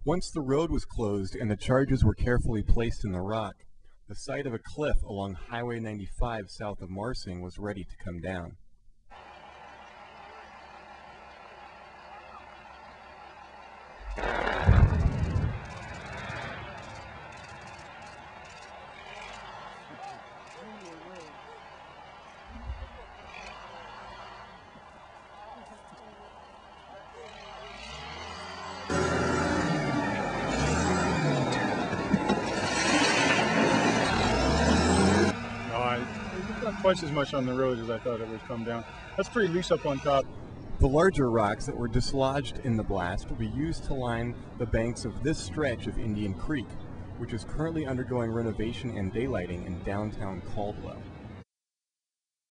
Once the road was closed and the charges were carefully placed in the rock, the site of a cliff along Highway 95 south of Marsing was ready to come down. Not quite as much on the road as I thought it would come down. That's pretty loose up on top. The larger rocks that were dislodged in the blast will be used to line the banks of this stretch of Indian Creek, which is currently undergoing renovation and daylighting in downtown Caldwell.